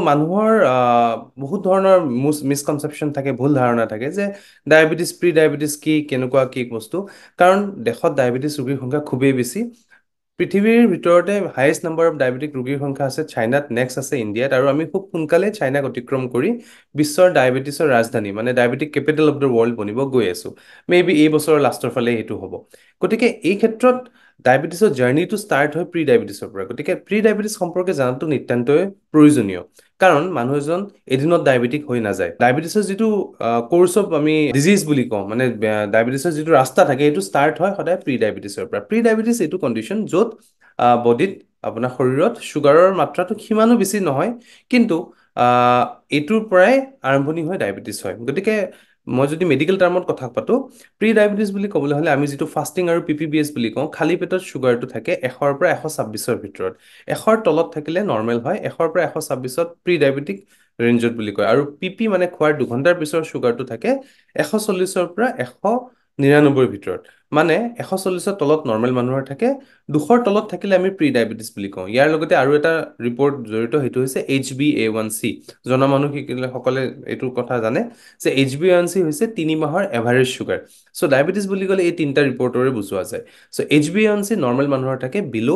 মানুহৰ বহুত ধৰণৰ মিছকনচেপশ্যন থাকে, ভুল ধাৰণা থাকে যে ডায়েবেটিছ প্ৰি ডায়েবেটিছ কি কেনেকুৱা কি বস্তু। কাৰণ দেশত ডায়েবেটিছ ৰোগীৰ সংখ্যা খুবেই বেছি। পৃথিৱীৰ ভিতৰতে হায়েষ্ট নাম্বাৰ অফ ডায়েবেটিক ৰোগীৰ সংখ্যা আছে চাইনাত, নেক্সট আছে ইণ্ডিয়াত, আৰু আমি খুব সোনকালে চাইনাক অতিক্ৰম কৰি বিশ্বৰ ডায়েবেটিছৰ ৰাজধানী মানে diabetic capital of the world বনিব গৈ আছো। মে বি এই বছৰৰ লাষ্টৰ ফালে সেইটো হ'ব। গতিকে এই ক্ষেত্ৰত ডায়েবেটিছৰ জাৰ্ণিটো ষ্টাৰ্ট হয় প্ৰি ডায়েবেটিছৰ পৰা। গতিকে প্ৰি ডায়েবেটিছ সম্পৰ্কে জনাটো নিতান্তই প্ৰয়োজনীয়। কাৰণ মানুহ এজন এদিনত ডায়েবেটিক হৈ নাযায়। ডায়েবেটিছৰ যিটো কোৰ্চ অফ আমি ডিজিজ বুলি কওঁ, মানে ডায়েবেটিছৰ যিটো ৰাস্তা থাকে, সেইটো ষ্টাৰ্ট হয় সদায় প্ৰি ডায়েবেটিছৰ পৰা। প্ৰি ডায়েবেটিছ এইটো কণ্ডিশ্যন য'ত বডিত আপোনাৰ শৰীৰত চুগাৰৰ মাত্ৰাটো সিমানো বেছি নহয়, কিন্তু এইটোৰ পৰাই আৰম্ভণি হয় ডায়েবেটিছ হয়। গতিকে মই যদি মেডিকেল টাৰ্মত কথা পাতো, প্ৰি ডায়েবেটিছ বুলি ক'বলৈ হ'লে আমি যিটো ফাষ্টিং আৰু PPBS বুলি কওঁ, খালী পেটত চুগাৰটো থাকে 100ৰ পৰা 126ৰ ভিতৰত। 100ৰ তলত থাকিলে নৰ্মেল হয়, 100ৰ পৰা 126ত প্ৰি ডায়েবেটিক ৰেঞ্জত বুলি কয়। আৰু PP মানে খোৱাৰ 2 ঘণ্টাৰ পিছৰ চুগাৰটো থাকে 140ৰ পৰা 199ৰ ভিতৰত। মানে 140ৰ তলত নৰ্মেল মানুহৰ থাকে, 200ৰ তলত থাকিলে আমি প্ৰি ডায়েবেটিছ বুলি কওঁ। ইয়াৰ লগতে আৰু এটা ৰিপৰ্ট জড়িত, সেইটো হৈছে HbA1c। জনা মানুহ সকলে এইটো কথা জানে যে HbA1c হৈছে 3 মাহৰ এভাৰেজ চুগাৰ। চ' ডায়েবেটিছ বুলি ক'লে এই তিনিটা ৰিপৰ্টৰে বুজোৱা যায়। চ' HbA1c নৰ্মেল মানুহৰ থাকে বিল'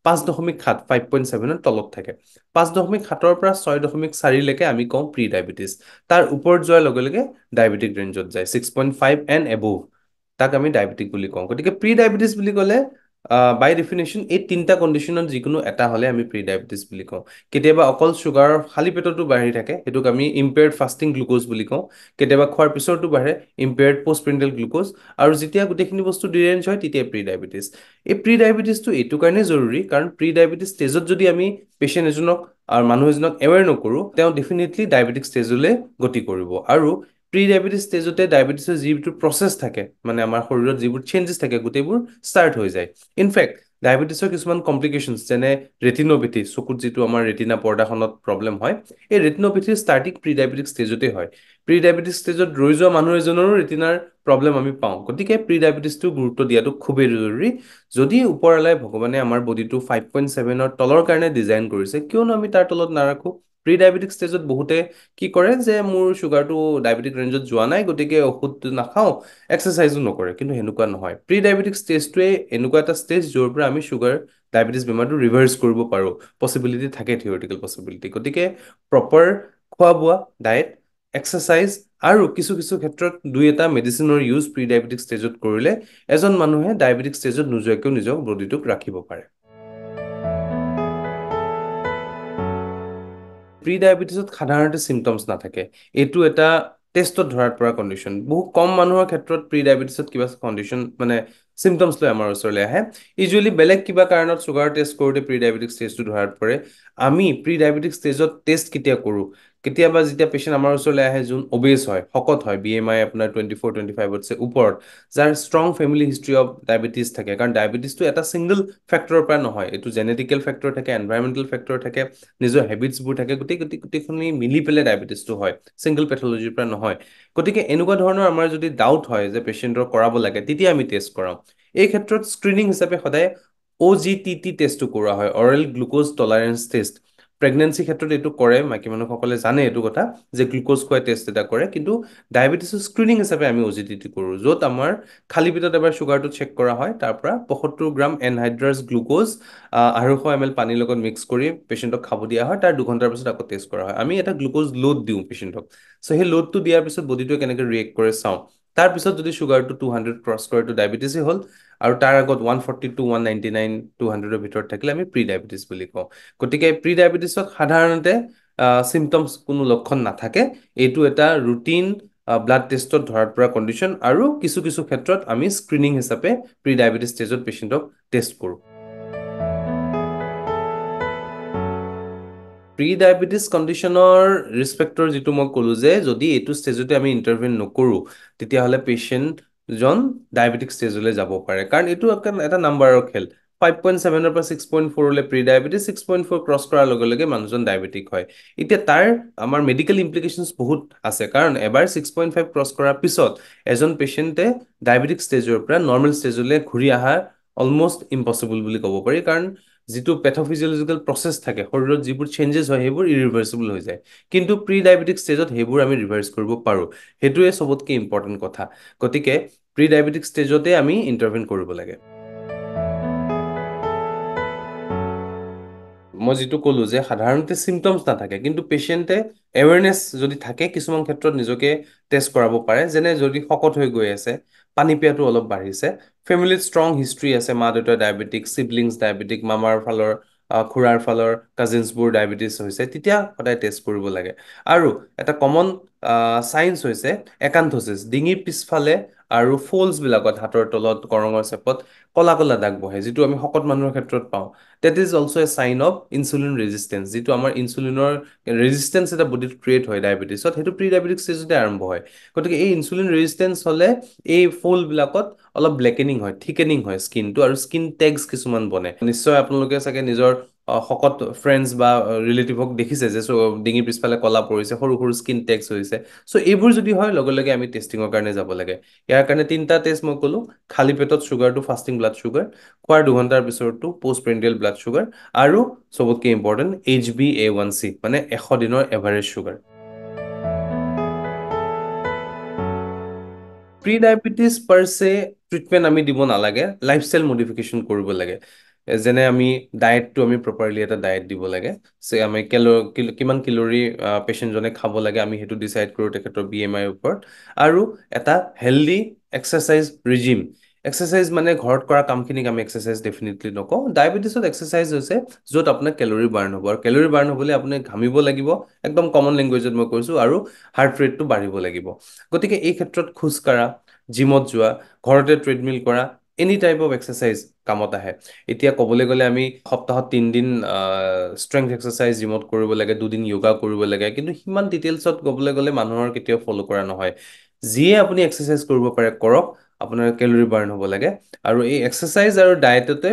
5.7, 5.7ৰ তলত থাকে। 5.7ৰ পৰা 6.4লৈকে আমি কওঁ প্ৰি ডায়েবেটিছ। তাৰ ওপৰত যোৱাৰ লগে লগে ডায়েবেটিক ৰেঞ্জত যায়, 6.5 এণ্ড এবভ, তাক আমি ডায়েবেটিক বুলি কওঁ। গতিকে প্ৰি ডায়েবেটিছ বুলি ক'লে বাই ডেফিনেশ্যন এই তিনিটা কণ্ডিশ্যনত যিকোনো এটা হ'লে আমি প্ৰি ডায়েবেটিছ বুলি কওঁ। কেতিয়াবা অকল চুগাৰৰ খালী পেটতো বাঢ়ি থাকে, সেইটোক আমি ইম্পেয়াৰ্ড ফাষ্টিং গ্লুক'জ বুলি কওঁ। কেতিয়াবা খোৱাৰ পিছতো বাঢ়ে, ইম্পেয়াৰ্ড পষ্টপ্ৰেণ্ডিয়েল গ্লুক'জ। আৰু যেতিয়া গোটেইখিনি বস্তু ডিৰেঞ্জ হয় তেতিয়া প্ৰি ডায়েবেটিছ। এই প্ৰি ডায়েবেটিছটো এইটো কাৰণে জৰুৰী, কাৰণ প্ৰি ডায়েবেটিছ ষ্টেজত যদি আমি পেচেণ্ট এজনক আৰু মানুহ এজনক এৱেৰ নকৰোঁ, তেওঁ ডেফিনেটলি ডায়েবেটিক ষ্টেজলৈ গতি কৰিব। আৰু প্ৰি ডায়েবেটিছ ষ্টেজতে ডায়েবেটিছৰ যিটো প্ৰচেছ থাকে, মানে আমাৰ শৰীৰত যিবোৰ চেঞ্জেছ থাকে, গোটেইবোৰ ষ্টাৰ্ট হৈ যায়। ইনফেক্ট ডায়েবেটিছৰ কিছুমান কমপ্লিকেশ্যনছ, যেনে ৰেটিনোপেথী, চকুত যিটো আমাৰ ৰেটিনা পৰ্দাখনত প্ৰব্লেম হয়, এই ৰেটিনোপেথীৰ ষ্টাৰ্টিং প্ৰি ডায়েবেটিক ষ্টেজতে হয়। প্ৰি ডায়েবেটিক ষ্টেজত ৰৈ যোৱা মানুহ এজনৰো ৰেটিনাৰ প্ৰব্লেম আমি পাওঁ। গতিকে প্ৰি ডায়েবেটিছটো গুৰুত্ব দিয়াটো খুবেই জৰুৰী। যদি ওপৰৱালাই ভগৱানে আমাৰ বডিটো 5.7ৰ তলৰ কাৰণে ডিজাইন কৰিছে, কিয়নো আমি তাৰ তলত নাৰাখোঁ? প্ৰি ডায়েবেটিক ষ্টেজত বহুতে কি কৰে যে মোৰ চুগাৰটো ডায়েবেটিক ৰেঞ্জত যোৱা নাই, গতিকে ঔষধটো নাখাওঁ, এক্সাৰচাইজো নকৰে। কিন্তু সেনেকুৱা নহয়। প্ৰি ডায়েবেটিক ষ্টেজটোৱে এনেকুৱা এটা ষ্টেজ য'ৰ পৰা আমি চুগাৰ ডায়েবেটিছ বেমাৰটো ৰিভাৰ্চ কৰিব পাৰোঁ। পচিবিলিটি থাকে, থিয়ৰিটিকেল পচিবিলিটি। গতিকে প্ৰপাৰ খোৱা বোৱা, ডায়েট, এক্সাৰচাইজ আৰু কিছু কিছু ক্ষেত্ৰত 2-এটা মেডিচিনৰ ইউজ প্ৰি ডায়েবেটিক ষ্টেজত কৰিলে এজন মানুহে ডায়েবেটিক ষ্টেজত নোযোৱাকৈও নিজৰ বডিটোক ৰাখিব পাৰে। প্ৰি ডায়েবেটিছত সাধাৰণতে চিমটমছ নাথাকে। এইটো এটা টেষ্টত ধৰাত পৰা কণ্ডিশ্যন। বহু কম মানুহৰ ক্ষেত্ৰত প্ৰি ডায়েবেটিছত কিবা কণ্ডিশ্যন মানে চিমটমছ লৈ আমাৰ ওচৰলৈ আহে। ইউজুৱেলি বেলেগ কিবা কাৰণত চুগাৰ টেষ্ট কৰোঁতে প্ৰি ডায়েবেটিক ষ্টেজটো ধৰাত পৰে। আমি প্ৰি ডায়েবেটিক ষ্টেজত টেষ্ট কেতিয়া কৰোঁ? কেতিয়াবা যেতিয়া পেচেণ্ট আমাৰ ওচৰলৈ আহে যোন অবেজ হয়, শকত হয়, BMI আপোনাৰ 24-25তছে ওপৰত, যাৰ strong family history of diabetes থাকে। কাৰণ ডায়েবেটিছটো এটা ছিংগল ফেক্টৰৰ পৰা নহয়, এইটো জেনেটিকেল ফেক্টৰ থাকে, এনভাইৰমেণ্টেল ফেক্টৰ থাকে, নিজৰ হেবিটছবোৰ থাকে, গোটেইখিনি মিলি পেলাই ডায়েবেটিছটো হয়, ছিংগল পেথলজিৰ পৰা নহয়। গতিকে এনেকুৱা ধৰণৰ আমাৰ যদি ডাউট হয় যে পেচেণ্টৰ কৰাব লাগে, তেতিয়া আমি টেষ্ট কৰাওঁ। এই ক্ষেত্ৰত স্ক্ৰিনিং হিচাপে সদায় OGTT টেষ্টটো কৰোৱা হয়, oral glucose tolerance test. Pregnancy ক্ষেত্ৰত এইটো কৰে, মাইকী মানুহসকলে জানে এইটো কথা যে গ্লুক'জ খোৱা টেষ্ট এটা কৰে। কিন্তু ডায়েবেটিছৰ স্ক্ৰিনিং হিচাপে আমি OGTT কৰোঁ, য'ত আমাৰ খালী পেটত এবাৰ চুগাৰটো চেক কৰা হয়, তাৰ পৰা 75 গ্ৰাম এনহাইড্ৰাছ গ্লুক'জ 250 ml পানীৰ লগত মিক্স কৰি পেচেণ্টক খাব দিয়া হয়। তাৰ 2 ঘণ্টাৰ পিছত আকৌ টেষ্ট কৰা হয়। আমি এটা গ্লুক'জ লোড দিওঁ পেচেণ্টক। চ' সেই লোডটো দিয়াৰ পিছত বডিটোৱে কেনেকৈ ৰিয়েক্ট কৰে চাওঁ। তাৰপিছত যদি চুগাৰটো 200 ক্ৰছ কৰে, এইটো ডায়েবেটিছেই হ'ল। আৰু তাৰ আগত 142, 199, 200ৰ ভিতৰত থাকিলে আমি প্ৰি ডায়েবেটিছ বুলি কওঁ। গতিকে প্ৰি ডায়েবেটিছত সাধাৰণতে চিমটমছ কোনো লক্ষণ নাথাকে। এইটো এটা ৰুটিন ব্লাড টেষ্টত ধৰাত পৰা কণ্ডিশ্যন, আৰু কিছু কিছু ক্ষেত্ৰত আমি স্ক্ৰিনিং হিচাপে প্ৰি ডায়েবেটিছ ষ্টেজত পেচেণ্টক টেষ্ট কৰোঁ। প্ৰি ডায়েবেটিছ কণ্ডিশ্যনৰ ৰিস্ক যিটো মই ক'লোঁ যে যদি এইটো ষ্টেজতে আমি ইণ্টাৰভেন নকৰোঁ, তেতিয়াহ'লে পেচেণ্টজন ডায়েবেটিক ষ্টেজলৈ যাব পাৰে। কাৰণ এইটো এটা নাম্বাৰৰ খেল। 5.7ৰ পৰা 6.4লৈ প্ৰি ডায়েবেটিছ, 6.4 ক্ৰছ কৰাৰ লগে লগে মানুহজন ডায়েবেটিক হয়। এতিয়া তাৰ আমাৰ মেডিকেল ইমপ্লিকেশ্যনছ বহুত আছে, কাৰণ এবাৰ 6.5 ক্ৰছ কৰাৰ পিছত এজন পেচেণ্টে ডায়েবেটিক ষ্টেজৰ পৰা নৰ্মেল ষ্টেজলৈ ঘূৰি অহা অলমষ্ট ইম্পচিবল বুলি ক'ব পাৰি। কাৰণ যিটো পেথফিজিঅলজিকেল প্ৰচেছ থাকে, শৰীৰত যিবোৰ চেঞ্জেছ হয় সেইবোৰ ইৰিভাৰ্চিবল হৈ যায়। কিন্তু প্ৰি ডায়েবেটিক ষ্টেজত সেইবোৰ আমি ৰিভাৰ্চ কৰিব পাৰোঁ। সেইটোৱে চবতকৈ ইম্পৰ্টেণ্ট কথা। গতিকে প্ৰি ডায়েবেটিক ষ্টেজতে আমি ইণ্টাৰভেন কৰিব লাগে। মই যিটো ক'লো যে সাধাৰণতে চিমটমছ নাথাকে, কিন্তু পেচেণ্টে এৱেৰনেছ যদি থাকে কিছুমান ক্ষেত্ৰত নিজকে টেষ্ট কৰাব পাৰে। যেনে যদি শকত হৈ গৈ আছে, পানী পিয়াটো অলপ বাঢ়িছে, ফেমিলিত ষ্ট্ৰং হিষ্ট্ৰী আছে, মা দেউতাৰ ডায়েবেটিক, চিবলিংছ ডায়েবেটিক, মামাৰ ফালৰ খুৰাৰ ফালৰ কাজিনছবোৰ ডায়েবেটিছ হৈছে, তেতিয়া সদায় টেষ্ট কৰিব লাগে। আৰু এটা কমন চাইন্স হৈছে একান্থোচিছ, ডিঙিৰ পিছফালে আৰু ফ'লছবিলাকত, হাতৰ তলত কৰঙৰ চেপত কলা কলা দাগ বহে, যিটো আমি শকত মানুহৰ ক্ষেত্ৰত পাওঁ। That is also' a sign of insulin resistance, যিটো আমাৰ ইনচুলিনৰ ৰেজিষ্টেঞ্চ এটা বডিত ক্ৰিয়েট হয় ডায়েবেটিছত, সেইটো প্ৰি ডায়েবেটিক ষ্টেজতে আৰম্ভ হয়। গতিকে এই ইনচুলিন ৰেজিষ্টেঞ্চ হ'লে এই ফ'লবিলাকত অলপ ব্লেকেনিং হয়, থিকেনিং হয় স্কিনটো, আৰু স্কিন টেগছ কিছুমান বনে। নিশ্চয় আপোনালোকে চাগে নিজৰ শকত ফ্ৰেণ্ডছ বা ৰিলেটিভক দেখিছে যে ডিঙিৰ পিছফালে কলা পৰিছে, সৰু সৰু স্কিন টেগছ হৈছে। চ' এইবোৰ যদি হয় লগে লগে আমি টেষ্টিঙৰ কাৰণে যাব লাগে। ইয়াৰ কাৰণে 3টা টেষ্ট মই ক'লোঁ: খালী পেটত চুগাৰটো, ফাষ্টিং ব্লাড চুগাৰ, খোৱাৰ 2 ঘণ্টাৰ পিছতো পষ্ট প্ৰেণ্ডিয়েল ব্লাড চুগাৰ, আৰু চবতকৈ ইম্পৰ্টেণ্ট HbA1c, মানে 100 দিনৰ এভাৰেজ চুগাৰ। প্ৰি ডায়েবেটিছ পাৰ se ট্ৰিটমেণ্ট আমি দিব নালাগে, লাইফষ্টাইল মডিফিকেশ্যন কৰিব লাগে। যেনে আমি ডায়েটটো আমি প্ৰপাৰলি এটা ডায়েট দিব লাগে। আমি কিমান কেলৰি পেচেণ্টজনে খাব লাগে আমি সেইটো ডিচাইড কৰোঁ তেখেতৰ BMI ৰ ওপৰত। আৰু এটা হেল্ডি এক্সাৰচাইজ ৰিজিম। এক্সাৰচাইজ মানে ঘৰত কৰা কামখিনিক আমি এক্সাৰচাইজ ডেফিনেটলি নকওঁ। ডায়েবেটিছত এক্সাৰচাইজ হৈছে য'ত আপোনাৰ কেলৰি বাৰ্ণ হ'ব, আৰু কেলৰি বাৰ্ণ হ'বলৈ আপুনি ঘামিব লাগিব, একদম কমন লেংগুৱেজত মই কৈছোঁ, আৰু হাৰ্ট ৰেটটো বাঢ়িব লাগিব। গতিকে এই ক্ষেত্ৰত খোজকাঢ়া, জিমত যোৱা, ঘৰতে ট্ৰেডমিল কৰা, এনি টাইপ অফ এক্সাৰচাইজ কামত আহে। এতিয়া ক'বলৈ গ'লে আমি সপ্তাহত 3 দিন ষ্ট্ৰেংথ এক্সাৰচাইজ জিমত কৰিব লাগে, 2 দিন য়োগা কৰিব লাগে, কিন্তু সিমান ডিটেইলছত ক'বলৈ গ'লে মানুহৰ কেতিয়াও ফ'ল' কৰা নহয়। যিয়ে আপুনি এক্সাৰচাইজ কৰিব পাৰে কৰক, আপোনাৰ কেলৰি বাৰ্ণ হ'ব লাগে। আৰু এই এক্সাৰচাইজ আৰু ডায়েটতে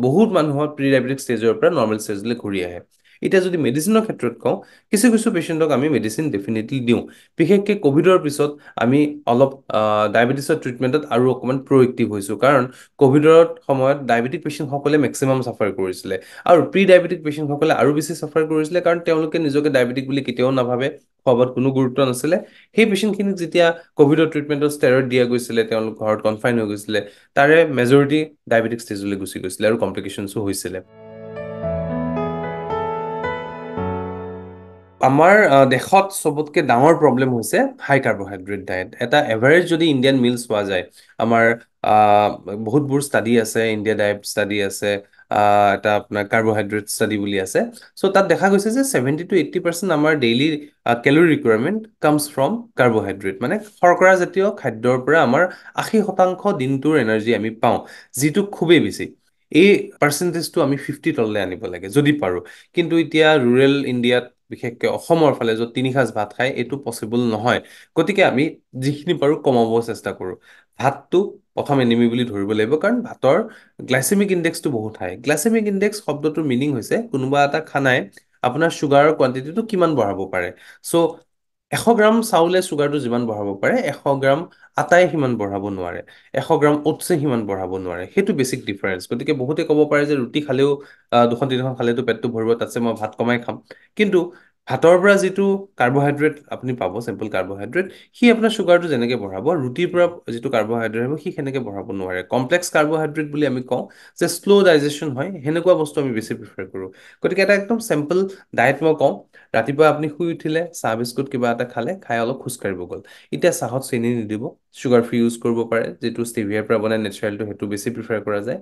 বহুত মানুহৰ প্ৰি ডায়েবেটিক ষ্টেজৰ পৰা নৰ্মেল ষ্টেজলৈ ঘূৰি আহে। এতিয়া যদি মেডিচিনৰ ক্ষেত্ৰত কওঁ, কিছু কিছু পেচেণ্টক আমি মেডিচিন ডেফিনেটলি দিওঁ। বিশেষকৈ ক'ভিডৰ পিছত আমি অলপ ডায়েবেটিছৰ ট্ৰিটমেণ্টত আৰু অকণমান প্ৰ'এক্টিভ হৈছোঁ, কাৰণ ক'ভিডৰ সময়ত ডায়েবেটিক পেচেণ্টসকলে মেক্সিমাম চাফাৰ কৰিছিলে, আৰু প্ৰি ডায়েবেটিক পেচেণ্টসকলে আৰু বেছি চাফাৰ কৰিছিলে, কাৰণ তেওঁলোকে নিজকে ডায়েবেটিক বুলি কেতিয়াও নাভাবে, খোৱা-বোৱাত কোনো গুৰুত্ব নাছিলে। সেই পেচেণ্টখিনিক যেতিয়া ক'ভিডৰ ট্ৰিটমেণ্টত ষ্টেৰইড দিয়া গৈছিলে, তেওঁলোক ঘৰত কনফাইন হৈ গৈছিলে, তাৰে মেজৰিটি ডায়েবেটিক ষ্টেজলৈ গুচি গৈছিলে আৰু কমপ্লিকেশ্যনছো হৈছিলে। আমাৰ দেশত চবতকৈ ডাঙৰ প্ৰব্লেম হৈছে হাই কাৰ্বহাইড্ৰেট ডায়েট। এটা এভাৰেজ যদি ইণ্ডিয়ান মিল চোৱা যায়, আমাৰ আহ, বহুতবোৰ ষ্টাডি আছে, ইণ্ডিয়া ডায়েট ষ্টাডি আছে, এটা আপোনাৰ কাৰ্বহাইড্ৰেট ষ্টাডি বুলি আছে। চ' তাত দেখা গৈছে যে 70-80% আমাৰ daily calorie requirement comes from carbohydrate, মানে শৰ্কৰা জাতীয় খাদ্যৰ পৰা আমাৰ 80% দিনটোৰ এনাৰ্জি আমি পাওঁ, যিটো খুবেই বেছি। এই পাৰ্চেণ্টেজটো আমি 50 তললৈ আনিব লাগে যদি পাৰোঁ। কিন্তু এতিয়া ৰুৰেল ইণ্ডিয়াত, বিশেষকৈ অসমৰ ফালে য'ত 3 সাঁজ ভাত খায়, এইটো পচিবল নহয়। গতিকে আমি যিখিনি পাৰোঁ কমাব চেষ্টা কৰোঁ। ভাতটো প্ৰথম এনিমি বুলি ধৰিব লাগিব, কাৰণ ভাতৰ গ্লাইচেমিক ইণ্ডেক্সটো বহুত হাই। গ্লাইচেমিক ইণ্ডেক্স শব্দটোৰ মিনিং হৈছে কোনোবা এটা খানাই আপোনাৰ চুগাৰৰ কোৱান্টিটিটো কিমান বঢ়াব পাৰে। চ' 100 গ্ৰাম চাউলে চুগাৰটো যিমান বঢ়াব পাৰে, 100 গ্ৰাম আটাই সিমান বঢ়াব নোৱাৰে, 100 গ্ৰাম অ'টছে সিমান বঢ়াব নোৱাৰে। সেইটো বেছিক ডিফাৰেঞ্চ। গতিকে বহুতে ক'ব পাৰে যে ৰুটি খালেও 2-3খন খালেতো পেটটো ভৰিব, তাতছে মই ভাত কমাই খাম। কিন্তু ভাতৰ পৰা যিটো কাৰ্বহাইড্ৰেট আপুনি পাব, চিম্পল কাৰ্বহাইড্ৰেট, সি আপোনাৰ চুগাৰটো যেনেকৈ বঢ়াব, ৰুটিৰ পৰা যিটো কাৰ্বহাইড্ৰেট হ'ব সি সেনেকৈ বঢ়াব নোৱাৰে। কমপ্লেক্স কাৰ্বহাইড্ৰেট বুলি আমি কওঁ যে শ্ল' ডাইজেশ্যন হয়, সেনেকুৱা বস্তু আমি বেছি প্ৰিফাৰ কৰোঁ। গতিকে এটা একদম চিম্পল ডায়েট মই কওঁ, ৰাতিপুৱা আপুনি শুই উঠিলে চাহ বিস্কুট কিবা এটা খালে, খাই অলপ খোজকাঢ়িব গ'ল। এতিয়া চাহত চেনি নিদিব, চুগাৰ ফ্ৰী ইউজ কৰিব পাৰে, যিটো ষ্টেভিয়াৰ পৰা বনাই নেচাৰেলটো, সেইটো বেছি প্ৰিফাৰ কৰা যায়।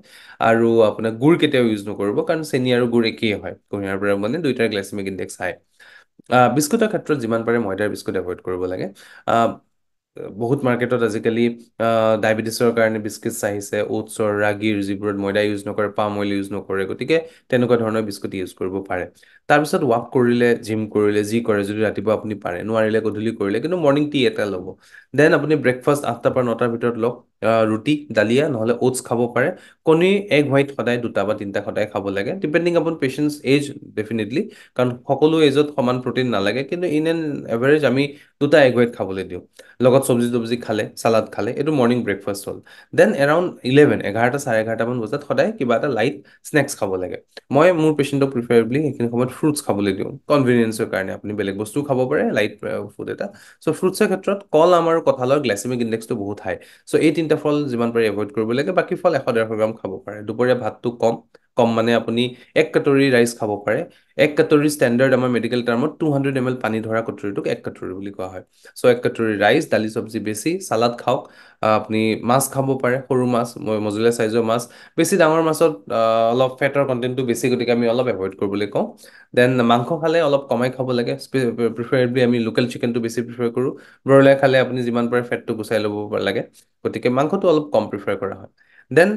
আৰু আপোনাৰ গুড় কেতিয়াও ইউজ নকৰিব, কাৰণ চেনি আৰু গুড় একেই হয়, কুঁহিয়াৰ পৰা মানে দুইটাৰ গ্লাইচেমিক ইণ্ডেক্স হাই। বিস্কুটৰ ক্ষেত্ৰত যিমান পাৰে ময়দাৰ বিস্কুট এভইড কৰিব লাগে। আহ, বহুত মাৰ্কেটত আজিকালি ডায়েবেটিছৰ কাৰণে বিস্কিটছ আহিছে, অ'টছৰ, ৰাগীৰ, যিবোৰত ময়দা ইউজ নকৰে, পাম অইল ইউজ নকৰে। গতিকে তেনেকুৱা ধৰণৰ বিস্কুট ইউজ কৰিব পাৰে। তাৰপিছত ৱাক কৰিলে, জিম কৰিলে, যি কৰে, যদি ৰাতিপুৱা আপুনি পাৰে, নোৱাৰিলে গধূলি কৰিলে, কিন্তু মৰ্ণিং টি এটা ল'ব। দেন আপুনি ব্ৰেকফাষ্ট 8টা পৰা 9টাৰ ভিতৰত লওক, ৰুটি দালিয়া নহ'লে অ'টছ খাব পাৰে কণী এগ হোৱাইট সদায় দুটা বা তিনিটা সদায় খাব লাগে ডিপেণ্ডিং আপন পেচেণ্টছ এজ ডেফিনেটলি কাৰণ সকলো এজত সমান প্ৰটিন নালাগে কিন্তু ইন এন এভাৰেজ আমি দুটা এগ হোৱাইট খাবলৈ দিওঁ লগত চব্জি তব্জি খালে চালাড খালে এইটো মৰ্ণিং ব্ৰেকফাষ্ট হ'ল দেন এৰাউণ্ড 11 চাৰে 11মান বজাত সদায় কিবা এটা লাইট স্নেক্স খাব লাগে মই মোৰ পেচেণ্টক প্ৰিফাৰেবলি সেইখিনি সময়ত ফ্ৰুটছ খাবলৈ দিওঁ কনভিনিয়েঞ্চৰ কাৰণে আপুনি বেলেগ বস্তুও খাব পাৰে লাইট ফুড এটা চ' ফ্ৰুটছৰ ক্ষেত্ৰত কল আম আৰু কঁঠালৰ গ্লাইচেমিক ইণ্ডেক্সটো বহুত হাই চ' এই তিনিটা ফল যিমান পাৰে এভইড কৰিব লাগে বাকী ফল 100-150 গ্ৰাম খাব পাৰে দুপৰীয়া ভাতটো কম কম মানে আপুনি 1 কাটৰি ৰাইচ খাব পাৰে 1 কাটৰি ষ্টেণ্ডাৰ্ড আমাৰ মেডিকেল টাৰ্মত 200 ml পানী ধৰা কটৰিটোক 1 কাটৰি বুলি কোৱা হয় চ' 1 কাটৰি ৰাইচ দালি চব্জি বেছি চালাড খাওক আপুনি মাছ খাব পাৰে সৰু মাছ মজলীয়া চাইজৰ মাছ বেছি ডাঙৰ মাছত অলপ ফেটৰ কণ্টেণ্টটো বেছি গতিকে আমি অলপ এভইড কৰিবলৈ কওঁ দেন মাংস খালে অলপ কমাই খাব লাগে প্ৰিফাৰেবলি আমি লোকেল চিকেনটো বেছি প্ৰিফাৰ কৰোঁ ব্ৰইলাৰ খালে আপুনি যিমান পাৰে ফেটটো গুচাই ল'ব লাগে গতিকে মাংসটো অলপ কম প্ৰিফাৰ কৰা হয় দেন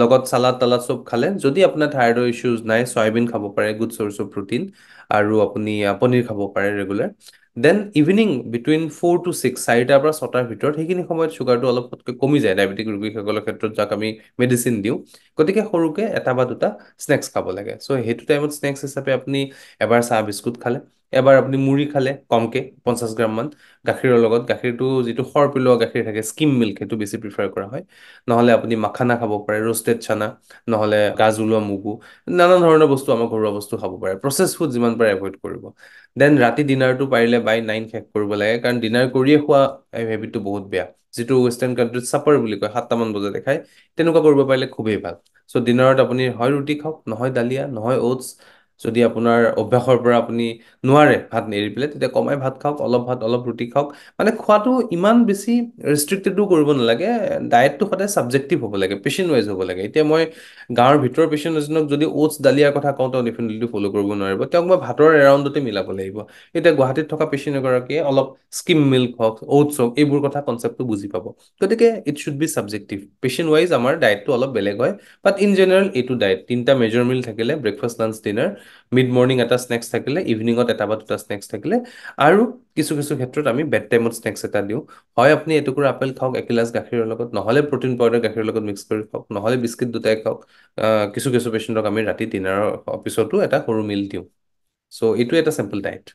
লগত চালাড তালাড চব খালে যদি আপোনাৰ থাইৰয়ডৰ ইছ্যুজ নাই চয়াবিন খাব পাৰে গুড চ'ৰ্চ অফ প্ৰটিন আৰু আপুনি পনীৰ খাব পাৰে regular then evening between 4 to 6 4টাৰ পৰা 6টাৰ ভিতৰত সেইখিনি সময়ত চুগাৰটো অলপ পটকৈ কমি যায় ডায়েবেটিক ৰোগীসকলৰ ক্ষেত্ৰত যাক আমি মেডিচিন দিওঁ গতিকে সৰুকৈ এটা বা দুটা স্নেক্স খাব লাগে চ' সেইটো টাইমত স্নেক্স হিচাপে আপুনি এবাৰ চাহ বিস্কুট খালে এবাৰ আপুনি মুড়ি খালে কমকে 50 গ্ৰামমান গাখীৰৰ লগত গাখীৰটো যিটো সৰ পেলোৱা গাখীৰ থাকে স্কিম মিল্ক সেইটো বেছি প্ৰিফাৰ কৰা হয় নহ'লে আপুনি মাখানা খাব পাৰে ৰোষ্টেড চানা নহ'লে গাজ ওলোৱা মগু নানা ধৰণৰ বস্তু আমাৰ ঘৰুৱা বস্তু খাব পাৰে প্ৰচেছ ফুড যিমান পাৰে এভইড কৰিব দেন ৰাতি ডিনাৰটো পাৰিলে বাই 9 শেষ কৰিব লাগে কাৰণ ডিনাৰ কৰিয়ে খোৱা হেবিটটো বহুত বেয়া যিটো ৱেষ্টাৰ্ণ কাণ্ট্ৰিত চাপাৰ বুলি কয় 7টামান বজাতে খায় তেনেকুৱা কৰিব পাৰিলে খুবেই ভাল চ' ডিনাৰত আপুনি হয় ৰুটি খাওক নহয় দালিয়া নহয় অ'টছ যদি আপোনাৰ অভ্যাসৰ পৰা আপুনি নোৱাৰে ভাত এৰি পেলাই তেতিয়া কমাই ভাত খাওক অলপ ভাত অলপ ৰুটি খাওক মানে খোৱাটো ইমান বেছি ৰেষ্ট্ৰিক্টেডো কৰিব নালাগে ডায়েটটো সদায় ছাবজেক্টিভ হ'ব লাগে পেচেণ্ট ৱাইজ হ'ব লাগে এতিয়া মই গাঁৱৰ ভিতৰৰ পেচেণ্ট এজনক যদি অ'টছ দালিয়াৰ কথা কওঁ তেওঁ ডেফিনেটলি ফ'ল' কৰিব নোৱাৰিব তেওঁক মই ভাতৰ এৰাউণ্ডতে মিলাব লাগিব এতিয়া গুৱাহাটীত থকা পেচেণ্ট এগৰাকীয়ে অলপ স্কিম মিল্ক হওক অ'টছ হওক এইবোৰ কথা কনচেপ্টটো বুজি পাব গতিকে it should be subjective patient wise আমাৰ ডায়েটটো অলপ বেলেগ হয় বাট ইন জেনেৰেল এইটো ডায়েট তিনিটা মেজৰ মিল থাকিলে breakfast lunch dinner mid morning এটা স্নেক্স থাকিলে ইভিনিঙত এটা বা দুটা স্নেক্স থাকিলে আৰু কিছু কিছু ক্ষেত্ৰত আমি বেড টাইমত স্নেক্স এটা দিওঁ হয় আপুনি এটুকুৰা আপেল খাওক এগিলাচ গাখীৰৰ লগত নহ'লে প্ৰটিন পাউডাৰ গাখীৰৰ লগত মিক্স কৰি খাওক নহ'লে বিস্কিট দুটাই খাওক কিছু কিছু পেচেণ্টক আমি ৰাতি ডিনাৰৰ পিছতো এটা সৰু মিল দিওঁ চ' এইটো এটা চিম্পল ডায়েট